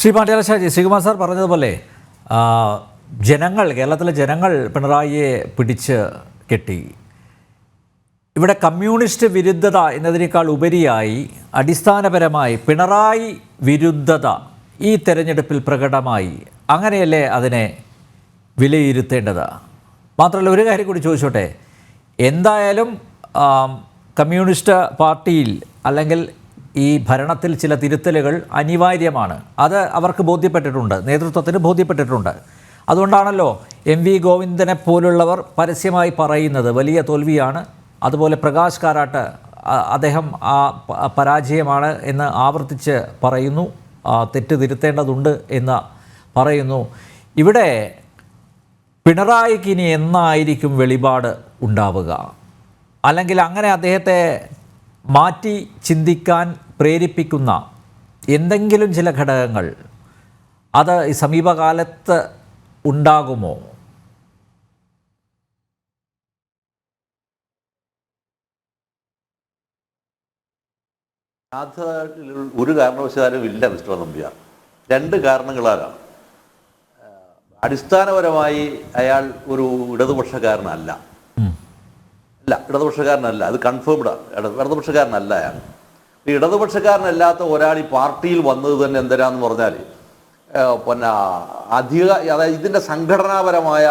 Shri പാണ്ഡ്യാലശാജി, Sreekumar sir പറഞ്ഞതുപോലെ കേരളത്തിലെ ജനങ്ങൾ പിണറായിയെ പിടിച്ച് കെട്ടി. ഇവിടെ കമ്മ്യൂണിസ്റ്റ് വിരുദ്ധത എന്നതിനേക്കാൾ ഉപരിയായി അടിസ്ഥാനപരമായി പിണറായി വിരുദ്ധത ഈ തെരഞ്ഞെടുപ്പിൽ പ്രകടമായി. അങ്ങനെയല്ലേ അതിനെ വിലയിരുത്തേണ്ടത്? മാത്രമല്ല, ഒരു കാര്യം കൂടി ചോദിച്ചോട്ടെ, എന്തായാലും കമ്മ്യൂണിസ്റ്റ് പാർട്ടിയിൽ അല്ലെങ്കിൽ ഈ ഭരണത്തിൽ ചില തിരുത്തലുകൾ അനിവാര്യമാണ്. അത് അവർക്ക് ബോധ്യപ്പെട്ടിട്ടുണ്ട്, നേതൃത്വത്തിന് ബോധ്യപ്പെട്ടിട്ടുണ്ട്. അതുകൊണ്ടാണല്ലോ എം വി ഗോവിന്ദനെ പോലുള്ളവർ പരസ്യമായി പറയുന്നത് വലിയ തോൽവിയാണ്. അതുപോലെ പ്രകാശ് കാരാട്ട് അദ്ദേഹം പരാജയമാണ് എന്ന് ആവർത്തിച്ച് പറയുന്നു, തെറ്റ് തിരുത്തേണ്ടതുണ്ട് എന്ന് പറയുന്നു. ഇവിടെ പിണറായിക്ക് ഇനി എന്നായിരിക്കും വെളിപാട് ഉണ്ടാവുക? അല്ലെങ്കിൽ അങ്ങനെ അദ്ദേഹത്തെ മാറ്റി ചിന്തിക്കാൻ പ്രേരിപ്പിക്കുന്ന എന്തെങ്കിലും ചില ഘടകങ്ങൾ അത് ഈ സമീപകാലത്ത് ഉണ്ടാകുമോ? ഒരു കാരണവശാലും ഇല്ല മിസ്റ്റർ നമ്പ്യാർ. രണ്ട് കാരണങ്ങളാലാണ്. അടിസ്ഥാനപരമായി അയാൾ ഒരു ഇടതുപക്ഷക്കാരനല്ല. ഇടതുപക്ഷക്കാരനല്ല, അത് കൺഫേംഡാണ്. ഇടതുപക്ഷക്കാരനല്ല അയാൾ. ഈ ഇടതുപക്ഷക്കാരനല്ലാത്ത ഒരാൾ ഈ പാർട്ടിയിൽ വന്നത് തന്നെ എന്തിനാന്ന് പറഞ്ഞാൽ പിന്നെ അതായത് ഇതിൻ്റെ സംഘടനാപരമായ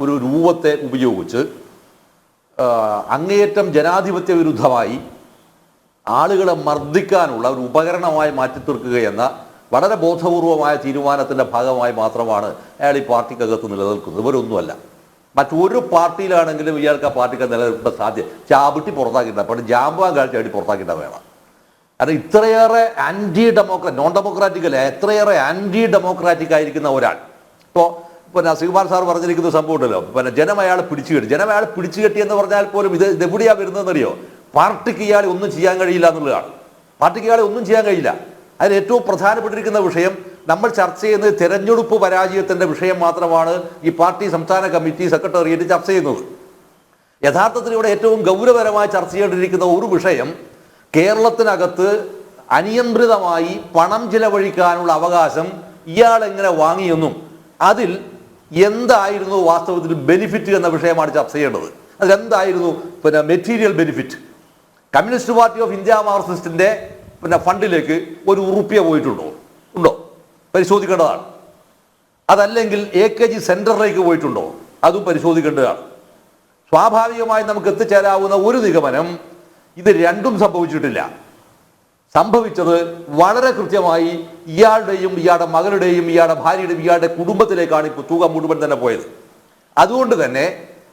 ഒരു രൂപത്തെ ഉപയോഗിച്ച് അങ്ങേയറ്റം ജനാധിപത്യ വിരുദ്ധമായി ആളുകളെ മർദ്ദിക്കാനുള്ള ഒരു ഉപകരണമായി മാറ്റിത്തീർക്കുകയെന്ന വളരെ ബോധപൂർവമായ തീരുമാനത്തിൻ്റെ ഭാഗമായി മാത്രമാണ് അയാൾ ഈ പാർട്ടിക്കകത്ത് നിലനിൽക്കുന്നത്. ഇവരൊന്നുമല്ല. മറ്റൊരു പാർട്ടിയിലാണെങ്കിലും ഇയാൾക്ക് ആ പാർട്ടിക്ക് നിലനിൽക്കേണ്ട സാധ്യത ചാവിട്ടി പുറത്താക്കിയിട്ട പണ്ട് ജാമ്പാൻ കാഴ്ച ചാടി പുറത്താക്കിയിട്ട വേണം. കാരണം ഇത്രയേറെ നോൺ ഡെമോക്രാറ്റിക് അല്ല, എത്രയേറെ ആൻറ്റി ഡെമോക്രാറ്റിക് ആയിരിക്കുന്ന ഒരാൾ. ഇപ്പോൾ പിന്നെ ശ്രീകുമാർ സാർ പറഞ്ഞിരിക്കുന്ന സംഭവം ഉണ്ടല്ലോ, പിന്നെ ജനം അയാളെ പിടിച്ചു കെട്ടി എന്ന് പറഞ്ഞാൽ പോലും ഇത് എവിടെയാണ് വരുന്നതെന്നറിയോ? പാർട്ടിക്ക് ഇയാളെ ഒന്നും ചെയ്യാൻ കഴിയില്ല എന്നുള്ളതാണ്. പാർട്ടിക്ക് ഇയാളെ ഒന്നും ചെയ്യാൻ കഴിയില്ല. അതിൽ ഏറ്റവും പ്രധാനപ്പെട്ടിരിക്കുന്ന വിഷയം നമ്മൾ ചർച്ച ചെയ്യുന്നത് തെരഞ്ഞെടുപ്പ് പരാജയത്തിൻ്റെ വിഷയം മാത്രമാണ് ഈ പാർട്ടി സംസ്ഥാന കമ്മിറ്റി സെക്രട്ടേറിയറ്റ് ചർച്ച ചെയ്യുന്നത്. യഥാർത്ഥത്തിൽ ഇവിടെ ഏറ്റവും ഗൗരവപരമായി ചർച്ച ചെയ്യേണ്ടിയിരിക്കുന്ന ഒരു വിഷയം, കേരളത്തിനകത്ത് അനിയന്ത്രിതമായി പണം ചിലവഴിക്കാനുള്ള അവകാശം ഇയാൾ എങ്ങനെ വാങ്ങിയെന്നും അതിൽ എന്തായിരുന്നു വാസ്തവത്തിൽ ബെനിഫിറ്റ് എന്ന വിഷയമാണ് ചർച്ച ചെയ്യേണ്ടത്. അതിലെന്തായിരുന്നു പിന്നെ material benefit? Communist Party of India മാർക്സിസ്റ്റിൻ്റെ പിന്നെ ഫണ്ടിലേക്ക് ഒരു ഉറുപ്പ്യ ഉണ്ടോ പരിശോധിക്കേണ്ടതാണ്. അതല്ലെങ്കിൽ AKG സെൻറ്ററിലേക്ക് പോയിട്ടുണ്ടോ? അതും പരിശോധിക്കേണ്ടതാണ്. സ്വാഭാവികമായി നമുക്ക് എത്തിച്ചേരാവുന്ന ഒരു നിഗമനം, ഇത് രണ്ടും സംഭവിച്ചിട്ടില്ല. സംഭവിച്ചത് വളരെ കൃത്യമായി ഇയാളുടെയും ഇയാളുടെ മകളുടെയും ഇയാളുടെ ഭാര്യയുടെയും ഇയാളുടെ കുടുംബത്തിലേക്കാണ് ഇപ്പോൾ തുക മുഴുവൻ തന്നെ പോയത്. അതുകൊണ്ട് തന്നെ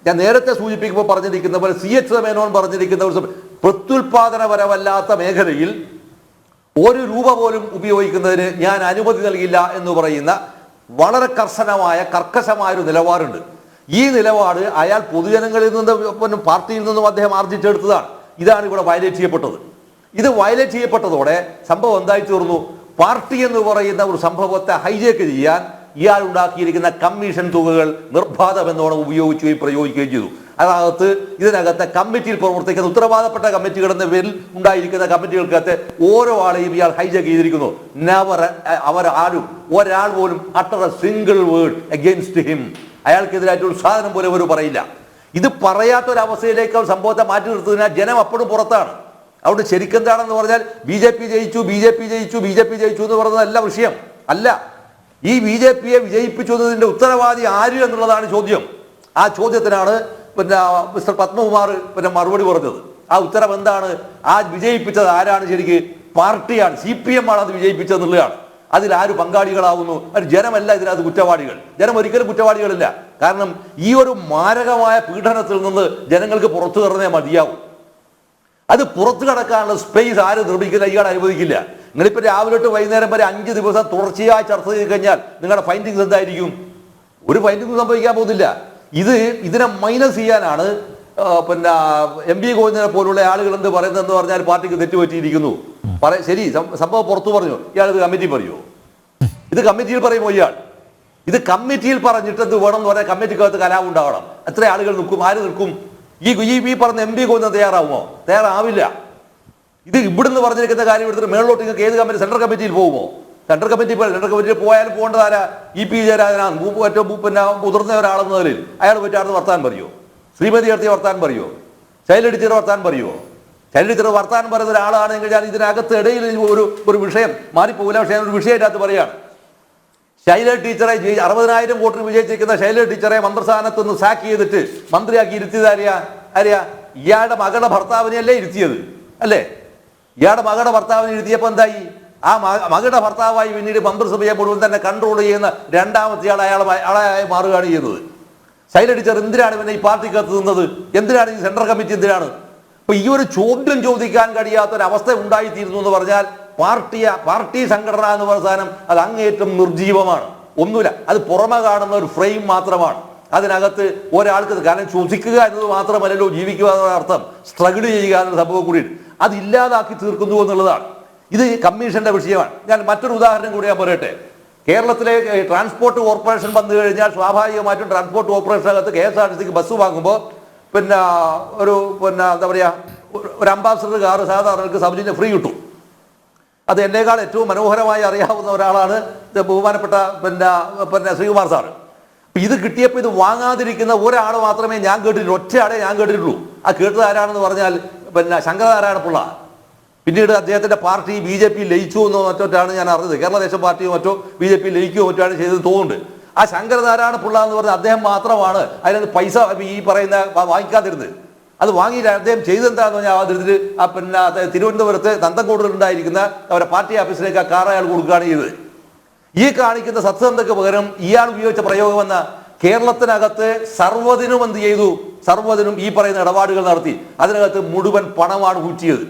ഞാൻ നേരത്തെ സൂചിപ്പിക്കുമ്പോൾ പറഞ്ഞിരിക്കുന്ന പോലെ CH മേനോൻ പറഞ്ഞിരിക്കുന്ന ഒരു പ്രത്യുൽപാദനപരമല്ലാത്ത മേഖലയിൽ ഒരു രൂപ പോലും ഉപയോഗിക്കുന്നതിന് ഞാൻ അനുമതി നൽകില്ല എന്ന് പറയുന്ന വളരെ കർക്കശമായ ഒരു നിലപാടുണ്ട്. ഈ നിലപാട് അയാൾ പൊതുജനങ്ങളിൽ നിന്നും പാർട്ടിയിൽ നിന്നും അദ്ദേഹം ആർജിച്ചെടുത്തതാണ്. ഇതാണ് ഇവിടെ വയലേറ്റ് ചെയ്യപ്പെട്ടത്. ഇത് വയലേറ്റ് ചെയ്യപ്പെട്ടതോടെ സംഭവം എന്തായി തീർന്നു? പാർട്ടി എന്ന് പറയുന്ന ഒരു സംഭവത്തെ ഹൈജാക്ക് ചെയ്യാൻ ഇയാൾ ഉണ്ടാക്കിയിരിക്കുന്ന കമ്മീഷൻ തുകകൾ നിർബാധമെന്നോണം ഉപയോഗിക്കുകയും പ്രയോഗിക്കുകയും ചെയ്തു. ഇതിനകത്ത് കമ്മിറ്റിയിൽ പ്രവർത്തിക്കുന്ന ഉത്തരവാദപ്പെട്ട കമ്മിറ്റികൾ എന്ന പേരിൽ ഉണ്ടായിരിക്കുന്ന കമ്മിറ്റികൾക്കകത്ത് ഓരോ ആളെയും ഇയാൾ ഹൈജാക്ക് ചെയ്തിരിക്കുന്നു. ഒരാൾ പോലും utter a single word against him. അയാൾക്കെതിരായിട്ടുള്ള സാധനം പോലും അവർ പറയില്ല. ഇത് പറയാത്തൊരവസ്ഥയിലേക്ക് സംഭവത്തെ മാറ്റി നിർത്തുന്നതിനാൽ ജനം അപ്പോഴും പുറത്താണ്. അതുകൊണ്ട് ശരിക്കെന്താണെന്ന് പറഞ്ഞാൽ BJP ജയിച്ചു എന്ന് പറയുന്നതല്ല വിഷയം. അല്ല, ഈ BJPയെ വിജയിപ്പിച്ചതിൻ്റെ ഉത്തരവാദി ആര് എന്നുള്ളതാണ് ചോദ്യം. ആ ചോദ്യത്തിനാണ് പിന്നെ മിസ്റ്റർ പത്മകുമാർ പിന്നെ മറുപടി പറഞ്ഞത്. ആ ഉത്തരം എന്താണ്? ആ വിജയിപ്പിച്ചത് ആരാണ്? ശരിക്ക് പാർട്ടിയാണ്, CPM ആണ് അത് വിജയിപ്പിച്ചതെന്നുള്ളതാണ്. അതിൽ ആര് പങ്കാളികളാവുന്നു? അത് ജനമല്ല ഇതിനകത്ത് കുറ്റവാളികൾ. ജനം ഒരിക്കലും കുറ്റവാളികളില്ല. കാരണം ഈ ഒരു മാരകമായ പീഡനത്തിൽ നിന്ന് ജനങ്ങൾക്ക് പുറത്തു കടന്നേ മതിയാവും. അത് പുറത്തു കടക്കാനുള്ള സ്പേസ് ആര് നിർമ്മിക്കില്ല, ഇയാൾ അനുവദിക്കില്ല. നിങ്ങളിപ്പോൾ രാവിലെ തൊട്ട് വൈകുന്നേരം വരെ 5 ദിവസം തുടർച്ചയായി ചർച്ച ചെയ്ത് കഴിഞ്ഞാൽ നിങ്ങളുടെ ഫൈൻഡിങ്സ് എന്തായിരിക്കും? ഒരു ഫൈൻഡിങ്സ് സംഭവിക്കാൻ പോകുന്നില്ല. ഇതിനെ മൈനസ് ചെയ്യാനാണ് പിന്നെ MV ഗോവിന്ദനെ പോലുള്ള ആളുകൾ എന്ത് പറയുന്നതെന്ന് പറഞ്ഞാൽ പാർട്ടിക്ക് തെറ്റുപറ്റിയിരിക്കുന്നു. ശരി, സംഭവം പുറത്തു പറഞ്ഞു, ഇയാൾ ഇത് കമ്മിറ്റി പറയുമോ? ഇത് കമ്മിറ്റിയിൽ പറയുമോ? ഇത് കമ്മിറ്റിയിൽ പറഞ്ഞിട്ട് എന്ത് വേണം എന്ന് പറയാൻ കമ്മിറ്റിക്കകത്ത് കലാപം ഉണ്ടാവണം. എത്ര ആളുകൾ നിൽക്കും? ആര് നിൽക്കും? ഈ പറഞ്ഞ MV ഗോവിന്ദൻ തയ്യാറാവുമോ? തയ്യാറാവില്ല. ഇത് ഇവിടുന്ന് പറഞ്ഞിരിക്കുന്ന കാര്യം എടുത്തിട്ട് മേളിലോട്ട് ഏത് കമ്മിറ്റി, സെൻട്രൽ കമ്മിറ്റിയിൽ പോകുമോ? സെൻട്രൽ കമ്മിറ്റിയിൽ പോയാലും പോകേണ്ടതാരാ? ഇ പി ജയരാജനാണ് ഏറ്റവും പിന്നെ മുതിർന്ന ഒരാളെന്ന നിലയിൽ. അയാൾ പറ്റാർന്ന് വർത്താൻ പറയുമോ? ശ്രീമതി അടുത്ത് വർത്താൻ പറയുമോ? ശൈല ടീച്ചർ വർത്താൻ പറയുമോ? ശൈല ടീച്ചർ വർത്താൻ പറയുന്ന ഒരാളാണെങ്കിൽ ഞാൻ ഇതിനകത്ത് ഇടയിൽ ഒരു വിഷയം മാറിപ്പോകില്ല. പക്ഷേ ഒരു വിഷയത്തിനകത്ത് പറയുകയാണ്, ശൈല ടീച്ചറെ 60,000 വോട്ടിന് വിജയിച്ചിരിക്കുന്ന ശൈല ടീച്ചറെ മന്ത്രിസ്ഥാനത്ത് നിന്ന് സാക്ക് ചെയ്തിട്ട് മന്ത്രിയാക്കി ഇരുത്തിയത് ആരെയാ? ഇയാളുടെ മകളുടെ ഭർത്താവിനെയല്ലേ ഇരുത്തിയത്, അല്ലേ? ഇയാളുടെ മകളുടെ ഭർത്താവിനെ ഇരുത്തിയപ്പോൾ എന്തായി? ആ മകളുടെ ഭർത്താവായി പിന്നീട് മന്ത്രിസഭയെ മുഴുവൻ തന്നെ കൺട്രോൾ ചെയ്യുന്ന രണ്ടാമത്തെ ആളായി മാറുകയാണ് ചെയ്യുന്നത്. ശൈല ടീച്ചർ എന്തിനാണ് പിന്നെ ഈ പാർട്ടിക്കകത്ത് നിന്നത്? എന്തിനാണ് ഈ സെൻട്രൽ കമ്മിറ്റി എന്തിനാണ്? അപ്പൊ ഈ ഒരു ചോദ്യം ചോദിക്കാൻ കഴിയാത്തൊരവസ്ഥ ഉണ്ടായിത്തീരുന്നു എന്ന് പറഞ്ഞാൽ പാർട്ടി സംഘടന എന്ന് പറയുന്ന സാധനം അത് അങ്ങേറ്റം നിർജീവമാണ്. ഒന്നുമില്ല, അത് പുറമെ കാണുന്ന ഒരു ഫ്രെയിം മാത്രമാണ്. അതിനകത്ത് ഒരാൾക്ക് കാരണം ശ്വസിക്കുക എന്നത് മാത്രമല്ലല്ലോ ജീവിക്കുക എന്ന അർത്ഥം, സ്ട്രഗിൾ ചെയ്യുക എന്ന സംഭവം കൂടി അത് ഇല്ലാതാക്കി തീർക്കുന്നു എന്നുള്ളതാണ്. ഇത് കമ്മീഷന്റെ വിഷയമാണ്. ഞാൻ മറ്റൊരു ഉദാഹരണം കൂടി ഞാൻ പറയട്ടെ. കേരളത്തിലെ ട്രാൻസ്പോർട്ട് കോർപ്പറേഷൻ വന്നു കഴിഞ്ഞാൽ സ്വാഭാവികമായിട്ടും ട്രാൻസ്പോർട്ട് കോർപ്പറേഷനകത്ത് KSRTCക്ക് ബസ് വാങ്ങുമ്പോൾ പിന്നെ എന്താ പറയുക, ഒരു അംബാസഡർ കാറ് സാധാരണക്ക് സബ്സിഡി ഫ്രീ കിട്ടും. അത് എന്നേക്കാൾ ഏറ്റവും മനോഹരമായി അറിയാവുന്ന ഒരാളാണ് ബഹുമാനപ്പെട്ട ശ്രീകുമാർ സാറ്. ഇത് കിട്ടിയപ്പോൾ ഇത് വാങ്ങാതിരിക്കുന്ന ഒരാൾ മാത്രമേ ഞാൻ കേട്ടിട്ടുള്ളൂ, ഒറ്റയാളെ ഞാൻ കേട്ടിട്ടുള്ളൂ. ആ കേട്ടത് ആരാണെന്ന് പറഞ്ഞാൽ ശങ്കരനാരായണപിള്ള. പിന്നീട് അദ്ദേഹത്തിന്റെ പാർട്ടി BJP ലയിച്ചു എന്നോ മറ്റോറ്റാണ് ഞാൻ അറിഞ്ഞത്. കേരള ദേശം പാർട്ടിയോ മറ്റോ BJP ലയിക്കുകയോ മറ്റോ ആണ് ചെയ്തത് തോന്നുന്നുണ്ട്. ആ ശങ്കരനാരായണപിള്ള എന്ന് പറഞ്ഞ അദ്ദേഹം മാത്രമാണ് അതിനകത്ത് പൈസ ഈ പറയുന്ന വാങ്ങിക്കാതിരുന്നത്. അത് വാങ്ങിയിട്ട് അദ്ദേഹം ചെയ്തെന്താന്ന് പറഞ്ഞാൽ തിരുവനന്തപുരത്ത് നന്തൻകോടിലുണ്ടായിരിക്കുന്ന അവരുടെ പാർട്ടി ഓഫീസിലേക്ക് ആ കാർ അയാൾ കൊടുക്കുകയാണ് ചെയ്തത്. ഈ കാണിക്കുന്ന സത്യസന്ധക്ക് പകരം ഇയാൾ ഉപയോഗിച്ച പ്രയോഗമെന്ന കേരളത്തിനകത്ത് സർവ്വതിനും എന്ത് ചെയ്തു? സർവ്വതിനും ഈ പറയുന്ന ഇടപാടുകൾ നടത്തി. അതിനകത്ത് മുഴുവൻ പണമാണ് ഊറ്റിയത്.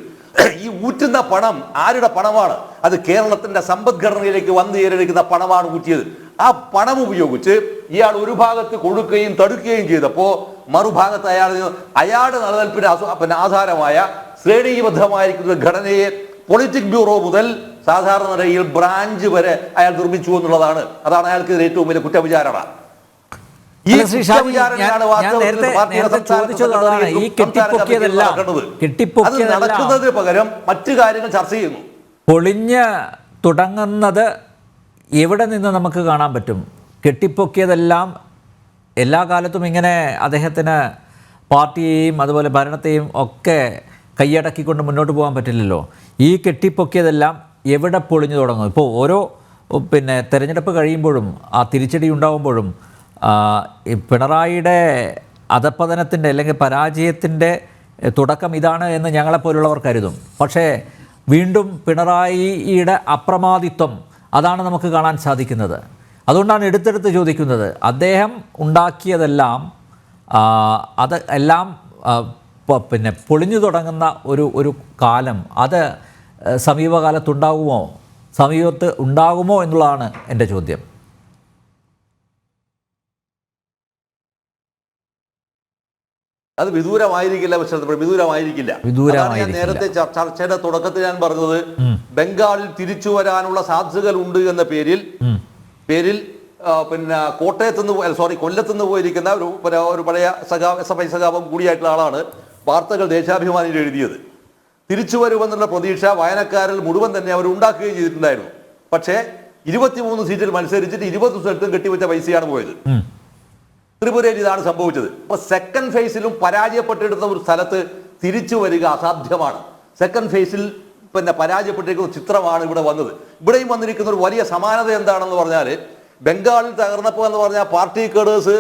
ഈ ഊറ്റുന്ന പണം ആരുടെ പണമാണ്? അത് കേരളത്തിന്റെ സമ്പദ്ഘടനയിലേക്ക് വന്നു ചേരുന്ന പണമാണ് ഊറ്റിയത്. ആ പണം ഉപയോഗിച്ച് ഇയാൾ ഒരു ഭാഗത്ത് കൊടുക്കുകയും തടുക്കുകയും ചെയ്തപ്പോൾ മറുഭാഗത്ത് അയാളുടെ നിലനിൽപ്പിന് ആധാരമായ ശ്രേണീബദ്ധമായിരിക്കുന്ന ഘടനയെ പൊളിറ്റിക് ബ്യൂറോ മുതൽ സാധാരണ നിലയിൽ ബ്രാഞ്ച് വരെ അയാൾ നിർമ്മിച്ചു എന്നുള്ളതാണ്. അതാണ് അയാൾക്ക് ഏറ്റവും വലിയ കുറ്റവിചാരണ. നടക്കുന്നതിന് പകരം മറ്റു കാര്യങ്ങൾ ചർച്ച ചെയ്യുന്നു. പൊളിഞ്ഞ് തുടങ്ങുന്നത് എവിടെ നിന്ന് നമുക്ക് കാണാൻ പറ്റും? കെട്ടിപ്പൊക്കിയതെല്ലാം എല്ലാ കാലത്തും ഇങ്ങനെ അദ്ദേഹത്തിന് പാർട്ടിയെയും അതുപോലെ ഭരണത്തെയും ഒക്കെ കൈയടക്കിക്കൊണ്ട് മുന്നോട്ട് പോകാൻ പറ്റില്ലല്ലോ. ഈ കെട്ടിപ്പൊക്കിയതെല്ലാം എവിടെ പൊളിഞ്ഞു തുടങ്ങും? ഇപ്പോൾ ഓരോ തെരഞ്ഞെടുപ്പ് കഴിയുമ്പോഴും ആ തിരിച്ചടി ഉണ്ടാകുമ്പോഴും പിണറായിയുടെ അധപ്പതനത്തിൻ്റെ അല്ലെങ്കിൽ പരാജയത്തിൻ്റെ തുടക്കം ഇതാണ് എന്ന് ഞങ്ങളെപ്പോലുള്ളവർ കരുതും. പക്ഷേ വീണ്ടും പിണറായിയുടെ അപ്രമാദിത്വം അതാണ് നമുക്ക് കാണാൻ സാധിക്കുന്നത്. അതുകൊണ്ടാണ് എടുത്തെടുത്ത് ചോദിക്കുന്നത്, അദ്ദേഹം ഉണ്ടാക്കിയതെല്ലാം അത് എല്ലാം പൊളിഞ്ഞു തുടങ്ങുന്ന ഒരു കാലം അത് സമീപത്ത് ഉണ്ടാകുമോ എന്നുള്ളതാണ് എൻ്റെ ചോദ്യം. അത് വിദൂരമായിരിക്കില്ല. ഞാൻ നേരത്തെ ചർച്ചയുടെ തുടക്കത്തിൽ ഞാൻ പറഞ്ഞത് ബംഗാളിൽ തിരിച്ചു വരാനുള്ള സാധ്യതകൾ ഉണ്ട് എന്ന പേരിൽ കൊല്ലത്തുനിന്ന് പോയിരിക്കുന്ന ഒരു പഴയ SFI സഖാവും കൂടിയായിട്ടുള്ള ആളാണ് വാർത്തകൾ ദേശാഭിമാനിയിൽ എഴുതിയത്. തിരിച്ചു വരുമെന്നുള്ള പ്രതീക്ഷ വായനക്കാരിൽ മുഴുവൻ തന്നെ അവർ ഉണ്ടാക്കുകയും ചെയ്തിട്ടുണ്ടായിരുന്നു. പക്ഷേ 23 സീറ്റിൽ മത്സരിച്ചിട്ട് 20 സ്ഥലത്തും കെട്ടിവെച്ച പൈസയാണ് പോയത്. ത്രിപുരയിൽ ഇതാണ് സംഭവിച്ചത്. അപ്പൊ സെക്കൻഡ് ഫേസിലും പരാജയപ്പെട്ടെടുത്ത ഒരു സ്ഥലത്ത് തിരിച്ചു വരിക അസാധ്യമാണ്. സെക്കൻഡ് ഫേസിൽ പരാജയപ്പെട്ടിരിക്കുന്ന ചിത്രമാണ് ഇവിടെ വന്നത്. ഇവിടെയും വന്നിരിക്കുന്ന ഒരു വലിയ സമാനത എന്താണെന്ന് പറഞ്ഞാൽ, ബംഗാളിൽ തകർന്നപ്പോൾ എന്ന് പറഞ്ഞാൽ പാർട്ടി കേഡേഴ്സ്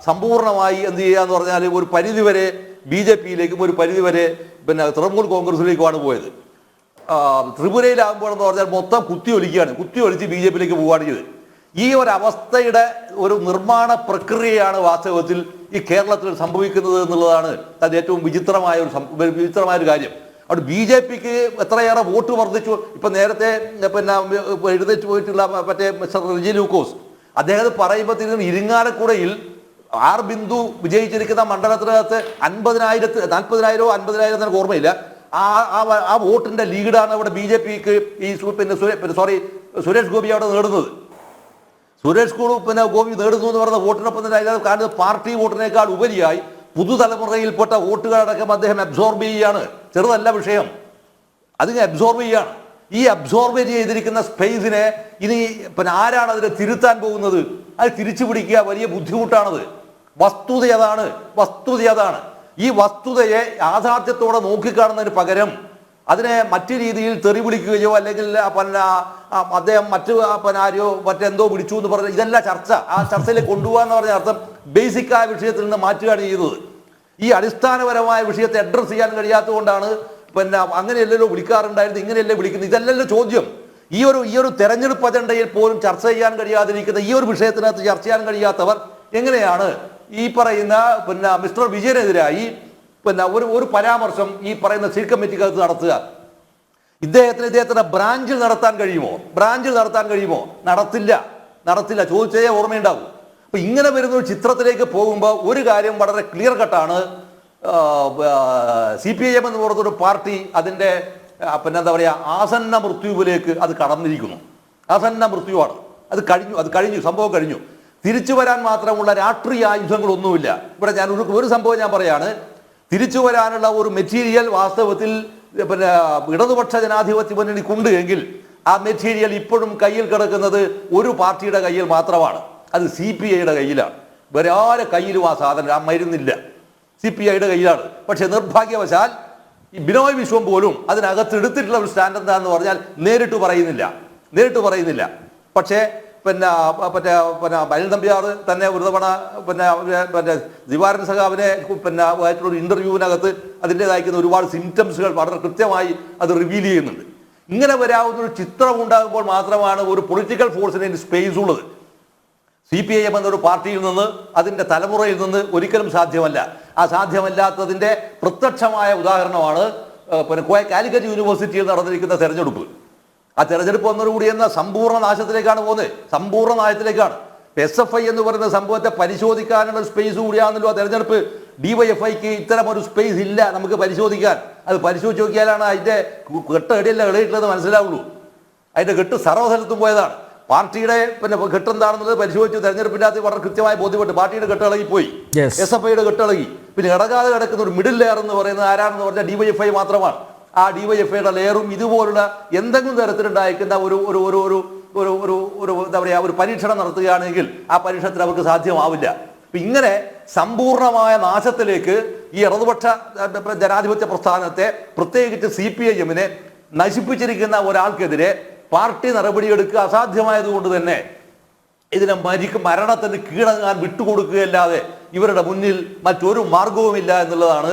സമ്പൂർണ്ണമായി എന്ത് ചെയ്യാന്ന് പറഞ്ഞാൽ ഒരു പരിധിവരെ BJPയിലേക്കും ഒരു പരിധിവരെ തൃണമൂൽ കോൺഗ്രസിലേക്കുമാണ് പോയത്. ത്രിപുരയിലാകുമ്പോൾ എന്ന് പറഞ്ഞാൽ മൊത്തം കുത്തിയൊലിച്ച് BJPയിലേക്ക് പോവുകയാണ് ചെയ്തത്. ഈ ഒരു അവസ്ഥയുടെ ഒരു നിർമ്മാണ പ്രക്രിയയാണ് വാസ്തവത്തിൽ ഈ കേരളത്തിൽ സംഭവിക്കുന്നത് എന്നുള്ളതാണ് അത് ഏറ്റവും വിചിത്രമായ ഒരു കാര്യം. അവിടെ BJPക്ക് എത്രയേറെ വോട്ട് വർദ്ധിച്ചു. ഇപ്പൊ നേരത്തെ എഴുന്നേറ്റ് പോയിട്ടുള്ള മറ്റേ മിസ്റ്റർ റിജി ലൂക്കോസ് അദ്ദേഹം പറയുമ്പോൾ ഇരിങ്ങാലക്കുടയിൽ R ബിന്ദു വിജയിച്ചിരിക്കുന്ന മണ്ഡലത്തിനകത്ത് 40,000 എനിക്ക് ഓർമ്മയില്ല, ആ വോട്ടിന്റെ ലീഡാണ് അവിടെ BJPക്ക് ഈ സുരേഷ് ഗോപി അവിടെ നേടുന്നത്. സുരേഷ് ഗോപി നേടുന്നു എന്ന് പറഞ്ഞ വോട്ടിനൊപ്പം തന്നെ അതിനകത്ത് കാണുന്നത് പാർട്ടി വോട്ടിനേക്കാൾ ഉപരിയായി പുതുതലമുറയിൽപ്പെട്ട വോട്ടുകളടക്കം അദ്ദേഹം അബ്സോർബ് ചെയ്യുകയാണ്. ചെറുതല്ല വിഷയം, അതിനെ അബ്സോർബ് ചെയ്യുകയാണ്. ഈ അബ്സോർബ് ചെയ്തിരിക്കുന്ന സ്പേസിനെ ഇനി പിന്നെ ആരാണ് അതിനെ തിരുത്താൻ പോകുന്നത്? അത് തിരിച്ചു പിടിക്കുക വലിയ ബുദ്ധിമുട്ടാണത്. വസ്തുത അതാണ്. ഈ വസ്തുതയെ യാഥാർത്ഥ്യത്തോടെ നോക്കിക്കാണുന്നതിന് പകരം അതിനെ മറ്റു രീതിയിൽ തെറി വിളിക്കുകയോ അല്ലെങ്കിൽ പിന്നെ അദ്ദേഹം ആരെയോ മറ്റെന്തോ വിളിച്ചു എന്ന് പറഞ്ഞ ഇതല്ല ചർച്ച. ആ ചർച്ചയിലേക്ക് കൊണ്ടുപോകാന്ന് പറഞ്ഞ അർത്ഥം ബേസിക് ആയ വിഷയത്തിൽ നിന്ന് മാറ്റുകയാണ് ചെയ്തത്. ഈ അടിസ്ഥാനപരമായ വിഷയത്തെ അഡ്രസ്സ് ചെയ്യാൻ കഴിയാത്തതുകൊണ്ടാണ് പിന്നെ അങ്ങനെയല്ലല്ലോ വിളിക്കാറുണ്ടായിരുന്നു, ഇങ്ങനെയല്ലേ വിളിക്കുന്നത്, ഇതല്ലല്ലോ ചോദ്യം. ഈ ഒരു തെരഞ്ഞെടുപ്പ് അജണ്ടയിൽ പോലും ചർച്ച ചെയ്യാൻ കഴിയാതിരിക്കുന്ന ഈ ഒരു വിഷയത്തിനകത്ത് ചർച്ച ചെയ്യാൻ കഴിയാത്തവർ എങ്ങനെയാണ് ഈ പറയുന്ന പിന്നെ മിസ്റ്റർ വിജയനെതിരായി പിന്നെ ഒരു പരാമർശം ഈ പറയുന്ന സീറ്റ് കമ്മിറ്റിക്കകത്ത് നടത്തുക? ഇദ്ദേഹത്തിന് ബ്രാഞ്ചിൽ നടത്താൻ കഴിയുമോ? നടത്തില്ല. ചോദിച്ചേ ഓർമ്മയുണ്ടാവും. അപ്പൊ ഇങ്ങനെ വരുന്ന ഒരു ചിത്രത്തിലേക്ക് പോകുമ്പോൾ ഒരു കാര്യം വളരെ ക്ലിയർ കട്ടാണ്. CPIM എന്ന് പറഞ്ഞൊരു പാർട്ടി അതിൻ്റെ പിന്നെ എന്താ പറയുക ആസന്ന മൃത്യുവിലേക്ക് അത് കടന്നിരിക്കുന്നു. ആസന്ന മൃത്യുവാണ്. അത് കഴിഞ്ഞു, സംഭവം കഴിഞ്ഞു. തിരിച്ചു വരാൻ മാത്രമുള്ള രാഷ്ട്രീയ ആയുധങ്ങളൊന്നുമില്ല. ഇവിടെ ഞാൻ ഒരു സംഭവം ഞാൻ പറയാണ്. തിരിച്ചു വരാനുള്ള ഒരു മെറ്റീരിയൽ വാസ്തവത്തിൽ പിന്നെ ഇടതുപക്ഷ ജനാധിപത്യ മുന്നണിക്കുണ്ട് എങ്കിൽ ആ മെറ്റീരിയൽ ഇപ്പോഴും കയ്യിൽ കിടക്കുന്നത് ഒരു പാർട്ടിയുടെ കയ്യിൽ മാത്രമാണ്. അത് CPIയുടെ കയ്യിലാണ്. വേറെ ആരെ കയ്യിലും ആ സാധനം, ആ മരുന്നില്ല. CPIയുടെ കയ്യിലാണ്. പക്ഷെ നിർഭാഗ്യവശാൽ ഈ ബിനോയ് വിശ്വം പോലും അതിനകത്ത് എടുത്തിട്ടുള്ള ഒരു സ്റ്റാൻഡ് എന്താണെന്ന് പറഞ്ഞാൽ നേരിട്ട് പറയുന്നില്ല. പക്ഷേ പിന്നെ അനിൽ നമ്പ്യാർ തന്നെ ഒരു തവണ പിന്നെ ദിവാരൻ സഖാവിനെ പിന്നെ ആയിട്ടുള്ള ഒരു ഇന്റർവ്യൂവിനകത്ത് അതിൻ്റെതായിരിക്കുന്ന ഒരുപാട് സിംറ്റംസുകൾ വളരെ കൃത്യമായി അത് റിവീൽ ചെയ്യുന്നുണ്ട്. ഇങ്ങനെ വരാവുന്ന ഒരു ചിത്രം ഉണ്ടാകുമ്പോൾ മാത്രമാണ് ഒരു പൊളിറ്റിക്കൽ ഫോഴ്സിന് സ്പേസ് ഉള്ളത്. CPIM എന്നൊരു പാർട്ടിയിൽ നിന്ന് അതിൻ്റെ തലമുറയിൽ നിന്ന് ഒരിക്കലും സാധ്യമല്ല. ആ സാധ്യമല്ലാത്തതിൻ്റെ പ്രത്യക്ഷമായ ഉദാഹരണമാണ് പിന്നെ കാലിക്കറ്റ് യൂണിവേഴ്സിറ്റിയിൽ നടന്നിരിക്കുന്ന തെരഞ്ഞെടുപ്പ്. ആ തെരഞ്ഞെടുപ്പ് വന്നതോടുകൂടി എന്ന സമ്പൂർണ്ണ നാശത്തിലേക്കാണ് പോകുന്നത്. സമ്പൂർണ്ണ നാശത്തിലേക്കാണ്. SFI എന്ന് പറയുന്ന സംഭവത്തെ പരിശോധിക്കാനുള്ള സ്പേസ് കൂടിയാണല്ലോ ആ തെരഞ്ഞെടുപ്പ്. DYFIക്ക് ഇത്തരം ഒരു സ്പേസ് ഇല്ല നമുക്ക് പരിശോധിക്കാൻ. അത് പരിശോധിച്ച് നോക്കിയാലാണ് അതിൻ്റെ കെട്ട് എടിയല്ല ഇളയിട്ടുള്ളത് മനസ്സിലാവുള്ളൂ. അതിൻ്റെ കെട്ട് സർവ്വസ്ഥലത്തും പോയതാണ്. പാർട്ടിയുടെ പിന്നെ കെട്ടെന്താണെന്നുള്ളത് പരിശോധിച്ച് തെരഞ്ഞെടുപ്പിൻ്റെ അകത്ത് വളരെ കൃത്യമായി ബോധ്യപ്പെട്ടു. പാർട്ടിയുടെ കെട്ടിളകിപ്പോയി, SFIയുടെ കെട്ടിളകി. പിന്നെ ഇടകാതെ കിടക്കുന്ന ഒരു മിഡിൽ ലെയർ എന്ന് പറയുന്നത് ആരാണെന്ന് പറഞ്ഞാൽ DYFI മാത്രമാണ്. ആ DYFIയുടെ ലെയറും ഇതുപോലുള്ള എന്തെങ്കിലും തരത്തിലുണ്ടായിരിക്കുന്ന ഒരു എന്താ പറയുക ഒരു പരീക്ഷണം നടത്തുകയാണെങ്കിൽ ആ പരീക്ഷണത്തിൽ അവർക്ക് സാധ്യമാവില്ല. അപ്പം ഇങ്ങനെ സമ്പൂർണമായ നാശത്തിലേക്ക് ഈ ഇടതുപക്ഷ ജനാധിപത്യ പ്രസ്ഥാനത്തെ പ്രത്യേകിച്ച് CPIMനെ നശിപ്പിച്ചിരിക്കുന്ന ഒരാൾക്കെതിരെ പാർട്ടി നടപടിയെടുക്കുക അസാധ്യമായതുകൊണ്ട് തന്നെ ഇതിനെ മരണത്തിന് കീഴടങ്ങാൻ വിട്ടുകൊടുക്കുകയല്ലാതെ ഇവരുടെ മുന്നിൽ മറ്റൊരു മാർഗവുമില്ല എന്നുള്ളതാണ്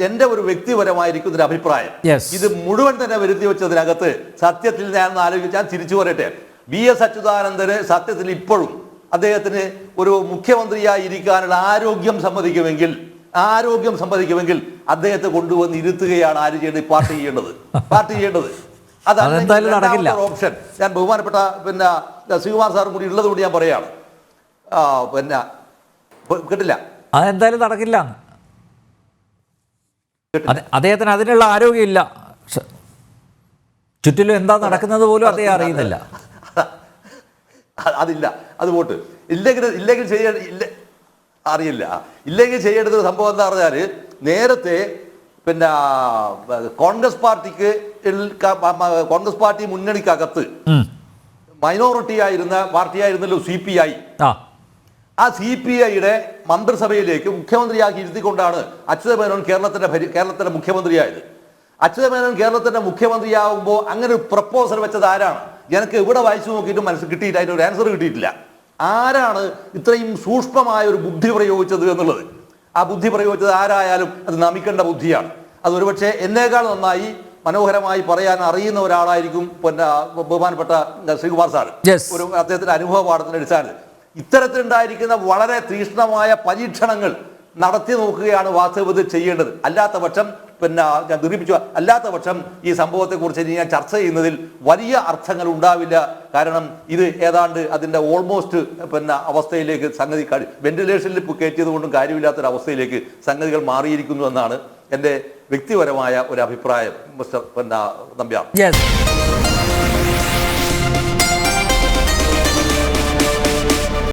എൻ്റെ ഒരു വ്യക്തിപരമായിരിക്കുന്ന ഒരു അഭിപ്രായം. ഇത് മുഴുവൻ തന്നെ വരുത്തി വെച്ചതിനകത്ത് സത്യത്തിൽ ഞാൻ ആലോചിച്ചാൽ തിരിച്ചു പറയട്ടെ, VS അച്യുതാനന്ദന് സത്യത്തിൽ ഇപ്പോഴും അദ്ദേഹത്തിന് ഒരു മുഖ്യമന്ത്രിയായി ഇരിക്കാനുള്ള ആരോഗ്യം സമ്മതിക്കുമെങ്കിൽ അദ്ദേഹത്തെ കൊണ്ടുവന്ന് ഇരുത്തുകയാണ് ആര് ചെയ്യേണ്ടത്? പാർട്ടി ചെയ്യേണ്ടത്. അതാണ് ഓപ്ഷൻ. ഞാൻ ബഹുമാനപ്പെട്ട പിന്നെ ശ്രീകുമാർ സാറും കൂടി ഉള്ളത് കൊണ്ട് ഞാൻ പറയാണ്. പിന്നെ കേട്ടില്ല, അതെന്തായാലും നടക്കില്ല. അദ്ദേഹത്തിന് അതിനുള്ള ആരോഗ്യമില്ല. ചുറ്റിലും എന്താ നടക്കുന്നത് പോലും അദ്ദേഹം അറിയുന്നില്ല. അതില്ല, അത് പോട്ട്. ഇല്ലെങ്കിൽ ചെയ്യേണ്ടത് സംഭവം എന്താ പറഞ്ഞാൽ നേരത്തെ പിന്നെ കോൺഗ്രസ് പാർട്ടി മുന്നണിക്കകത്ത് മൈനോറിറ്റി ആയിരുന്ന പാർട്ടിയായിരുന്നല്ലോ CPI. ആ CPIയുടെ മന്ത്രിസഭയിലേക്ക് മുഖ്യമന്ത്രിയാക്കി ഇരുത്തിക്കൊണ്ടാണ് അച്യുതമേനോൻ കേരളത്തിന്റെ മുഖ്യമന്ത്രിയായത്. അച്യുതമേനോൻ കേരളത്തിന്റെ മുഖ്യമന്ത്രിയാകുമ്പോൾ അങ്ങനെ ഒരു പ്രപ്പോസൽ വെച്ചത് ആരാണ്? എനിക്ക് ഇവിടെ വായിച്ചു നോക്കിയിട്ടും മനസ്സിൽ കിട്ടിയില്ല, അതിനൊരു ആൻസർ കിട്ടിയിട്ടില്ല. ആരാണ് ഇത്രയും സൂക്ഷ്മമായ ഒരു ബുദ്ധി പ്രയോഗിച്ചത് എന്നുള്ളത്? ആ ബുദ്ധി പ്രയോഗിച്ചത് ആരായാലും അത് നമിക്കേണ്ട ബുദ്ധിയാണ്. അത് ഒരുപക്ഷെ എന്നേക്കാൾ നന്നായി മനോഹരമായി പറയാൻ അറിയുന്ന ഒരാളായിരിക്കും പിന്നെ ബഹുമാനപ്പെട്ട ശ്രീകുമാർ സാർ. അദ്ദേഹത്തിന്റെ അനുഭവ പാഠത്തിന്റെ അടിസ്ഥാനത്തിൽ ഇത്തരത്തിലുണ്ടായിരിക്കുന്ന വളരെ തീക്ഷ്ണമായ പരീക്ഷണങ്ങൾ നടത്തി നോക്കുകയാണ് വാസ്തവത്തിൽ ചെയ്യേണ്ടത്. അല്ലാത്ത പക്ഷം പിന്നെ ഞാൻ അല്ലാത്ത പക്ഷം ഈ സംഭവത്തെക്കുറിച്ച് ഇനി ഞാൻ ചർച്ച ചെയ്യുന്നതിൽ വലിയ അർത്ഥങ്ങൾ ഉണ്ടാവില്ല. കാരണം ഇത് ഏതാണ്ട് അതിൻ്റെ ഓൾമോസ്റ്റ് പിന്നെ അവസ്ഥയിലേക്ക് സംഗതി വെന്റിലേഷനിൽ കയറ്റിയത് കൊണ്ടും കാര്യമില്ലാത്തൊരവസ്ഥയിലേക്ക് സംഗതികൾ മാറിയിരിക്കുന്നു എന്നാണ് എൻ്റെ വ്യക്തിപരമായ ഒരു അഭിപ്രായം മിസ്റ്റർ പിന്നെ നമ്പ്യാർ.